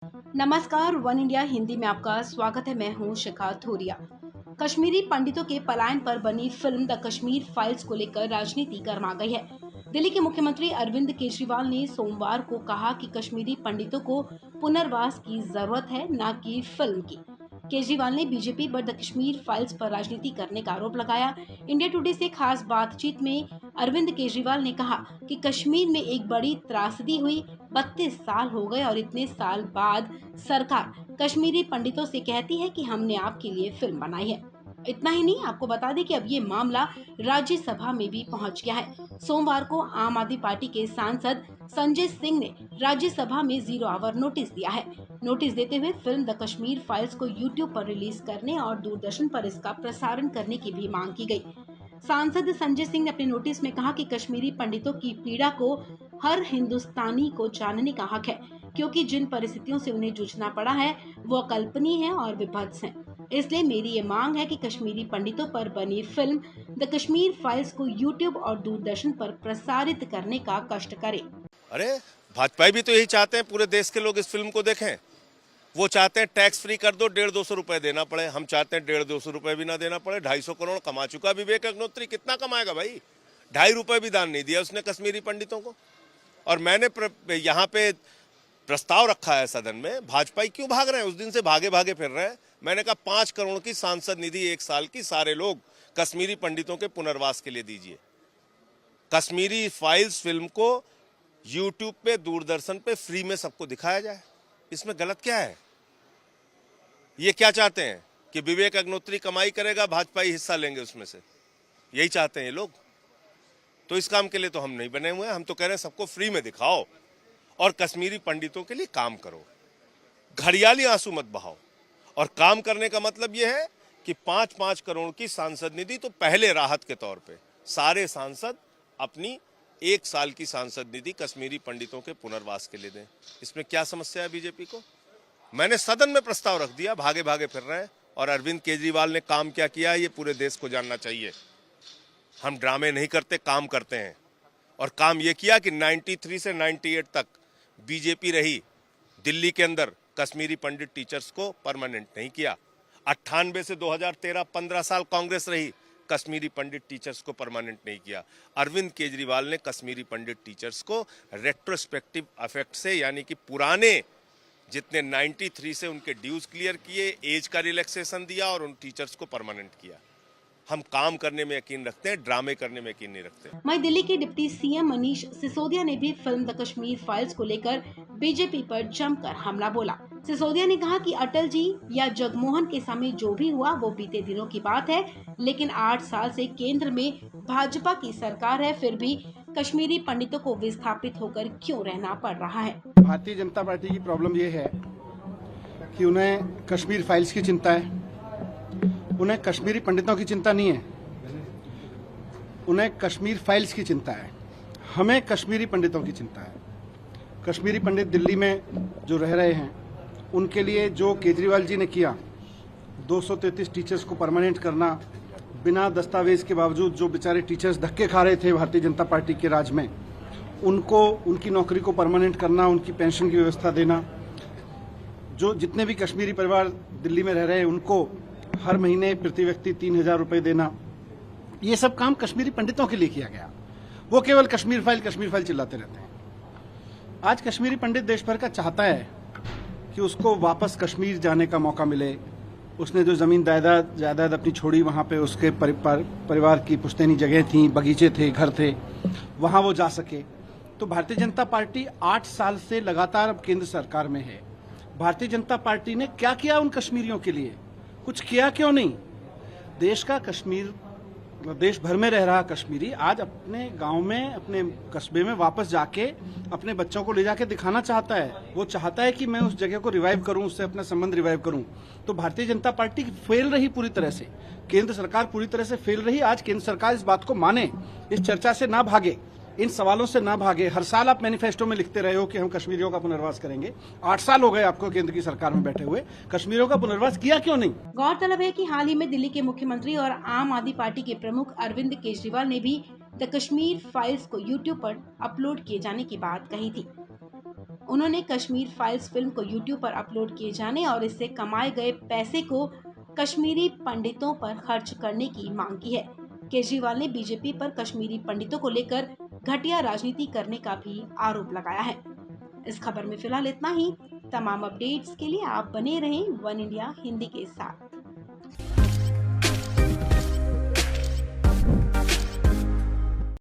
नमस्कार, one India Hindi में आपका स्वागत है। मैं हूं शिखा थोरिया। कश्मीरी पंडितों के पलायन पर बनी फिल्म द कश्मीर फाइल्स को लेकर राजनीति गर्मा गई है। दिल्ली के मुख्यमंत्री अरविंद केजरीवाल ने सोमवार को कहा कि कश्मीरी पंडितों को पुनर्वास की जरूरत है, न कि फिल्म की। केजरीवाल ने बीजेपी पर द कश्मीर फाइल्स पर राजनीति करने का आरोप लगाया। इंडिया टुडे से खास बातचीत में अरविंद केजरीवाल ने कहा कि कश्मीर में एक बड़ी त्रासदी हुई। 32 साल हो गए और इतने साल बाद सरकार कश्मीरी पंडितों से कहती है कि हमने आपके लिए फिल्म बनाई है। इतना ही नहीं, आपको बता दें कि अब ये मामला राज्यसभा में भी पहुंच गया है। सोमवार को आम आदमी पार्टी के सांसद संजय सिंह ने राज्यसभा में 0 आवर नोटिस दिया है। नोटिस देते हुए फिल्म द कश्मीर फाइल्स को यूट्यूब पर रिलीज करने और दूरदर्शन पर इसका प्रसारण करने की भी मांग की गई। सांसद संजय सिंह ने अपने नोटिस में कहा कि कश्मीरी पंडितों की पीड़ा को हर हिंदुस्तानी को जानने का हक है, क्योंकि जिन परिस्थितियों से उन्हें जूझना पड़ा है वो अकल्पनीय है और विभत्स है। इसलिए मेरी ये मांग है कि कश्मीरी पंडितों पर बनी फिल्म द कश्मीर फाइल्स को यूट्यूब और दूरदर्शन पर प्रसारित करने का कष्ट करे। अरे भाजपा भी तो यही चाहते हैं, पूरे देश के लोग इस फिल्म को देखें। वो चाहते हैं टैक्स फ्री कर दो, 150-200 रुपए देना पड़े। हम चाहते हैं 150-200 रुपए भी ना देना पड़े। 250 करोड़ कमा चुका विवेक अग्निहोत्री, कितना कमाएगा भाई? 2.5 रुपए भी दान नहीं दिया उसने कश्मीरी पंडितों को। और मैंने यहाँ पे प्रस्ताव रखा है सदन में, भाजपा क्यों भाग रहे हैं? उस दिन से भागे भागे फिर रहे हैं। मैंने कहा 5 करोड़ की सांसद निधि 1 साल की सारे लोग कश्मीरी पंडितों के पुनर्वास के लिए दीजिए। कश्मीरी फाइल्स फिल्म को यूट्यूब पे, दूरदर्शन पे फ्री में सबको दिखाया जाए। इसमें गलत क्या है? ये क्या चाहते हैं कि विवेक अग्निहोत्री कमाई करेगा, भाजपा ही हिस्सा लेंगे उसमें से? यही चाहते हैं ये लोग। तो इस काम के लिए तो हम नहीं बने हुए हैं। हम तो कह रहे हैं सबको फ्री में दिखाओ और कश्मीरी पंडितों के लिए काम करो। घड़ियाली आंसू मत बहाओ। और काम करने का मतलब यह है कि 5-5 करोड़ की सांसद निधि तो पहले राहत के तौर पे सारे सांसद अपनी 1 साल की सांसद निधि कश्मीरी पंडितों के पुनर्वास के लिए दें। इसमें क्या समस्या है बीजेपी को? मैंने सदन में प्रस्ताव रख दिया, भागे भागे फिर रहे हैं। और अरविंद केजरीवाल ने काम क्या किया है ये पूरे देश को जानना चाहिए। हम ड्रामे नहीं करते, काम करते हैं। और काम ये किया कि 93 से 98 तक बीजेपी रही, दिल्ली के अंदर कश्मीरी पंडित टीचर्स को परमानेंट नहीं किया। 98 से 2013 15 साल कांग्रेस रही, कश्मीरी पंडित टीचर्स को परमानेंट नहीं किया। अरविंद केजरीवाल ने कश्मीरी पंडित टीचर्स को रेट्रोस्पेक्टिव इफेक्ट से, यानी कि पुराने जितने 93 से उनके ड्यूज क्लियर किए, एज का रिलैक्सेशन दिया और उन टीचर्स को परमानेंट किया। हम काम करने में यकीन रखते हैं, ड्रामे करने में यकीन नहीं रखते। वहीं दिल्ली के डिप्टी सीएम मनीष सिसोदिया ने भी फिल्म द कश्मीर फाइल्स को लेकर बीजेपी पर जमकर हमला बोला। सिसोदिया ने कहा कि अटल जी या जगमोहन के समय जो भी हुआ वो बीते दिनों की बात है, लेकिन 8 साल से केंद्र में भाजपा की सरकार है, फिर भी कश्मीरी पंडितों को विस्थापित होकर क्यों रहना पड़ रहा है। भारतीय जनता पार्टी की प्रॉब्लम ये है कि उन्हें कश्मीर फाइल्स की चिंता है, उन्हें कश्मीरी पंडितों की चिंता नहीं है, उन्हें कश्मीर फाइल्स की चिंता है। हमें कश्मीरी पंडितों की चिंता है। कश्मीरी पंडित दिल्ली में जो रह रहे हैं उनके लिए जो केजरीवाल जी ने किया, 233 टीचर्स को परमानेंट करना, बिना दस्तावेज के बावजूद जो बेचारे टीचर्स धक्के खा रहे थे भारतीय जनता पार्टी के राज में, उनको उनकी नौकरी को परमानेंट करना, उनकी पेंशन की व्यवस्था देना, जो जितने भी कश्मीरी परिवार दिल्ली में रह रहे हैं उनको हर महीने प्रति व्यक्ति 3,000 रुपए देना, ये सब काम कश्मीरी पंडितों के लिए किया गया। वो केवल कश्मीर फाइल चिल्लाते रहते हैं। आज कश्मीरी पंडित देश भर का चाहता है कि उसको वापस कश्मीर जाने का मौका मिले। उसने जो जमीन जायदाद अपनी छोड़ी, वहां पे उसके परिवार की पुश्तैनी जगह थी, बगीचे थे, घर थे, वहां वो जा सके। तो भारतीय जनता पार्टी 8 साल से लगातार अब केंद्र सरकार में है। भारतीय जनता पार्टी ने क्या किया उन कश्मीरियों के लिए? कुछ किया क्यों नहीं? देश का कश्मीर, देश भर में रह रहा कश्मीरी आज अपने गांव में, अपने कस्बे में वापस जाके अपने बच्चों को ले जाके दिखाना चाहता है। वो चाहता है कि मैं उस जगह को रिवाइव करूं, उससे अपना संबंध रिवाइव करूं। तो भारतीय जनता पार्टी फेल रही पूरी तरह से, केंद्र सरकार पूरी तरह से फेल रही। आज केंद्र सरकार इस बात को माने, इस चर्चा से ना भागे, इन सवालों से ना भागे। हर साल आप मैनिफेस्टो में लिखते रहे हो कि हम कश्मीरियों का पुनर्वास करेंगे। 8 साल हो गए आपको केंद्र की सरकार में बैठे हुए, कश्मीरियों का पुनर्वास किया क्यों नहीं? गौरतलब है कि हाल ही में दिल्ली के मुख्यमंत्री और आम आदमी पार्टी के प्रमुख अरविंद केजरीवाल ने भी द कश्मीर फाइल्स को यूट्यूब पर अपलोड किए जाने की बात कही थी। उन्होंने कश्मीर फाइल्स फिल्म को यूट्यूब पर अपलोड किए जाने और इससे कमाए गए पैसे को कश्मीरी पंडितों पर खर्च करने की मांग की है। केजरीवाल ने बीजेपी पर कश्मीरी पंडितों को लेकर घटिया राजनीति करने का भी आरोप लगाया है। इस खबर में फिलहाल इतना ही। तमाम अपडेट्स के लिए आप बने रहें वन इंडिया हिंदी के साथ।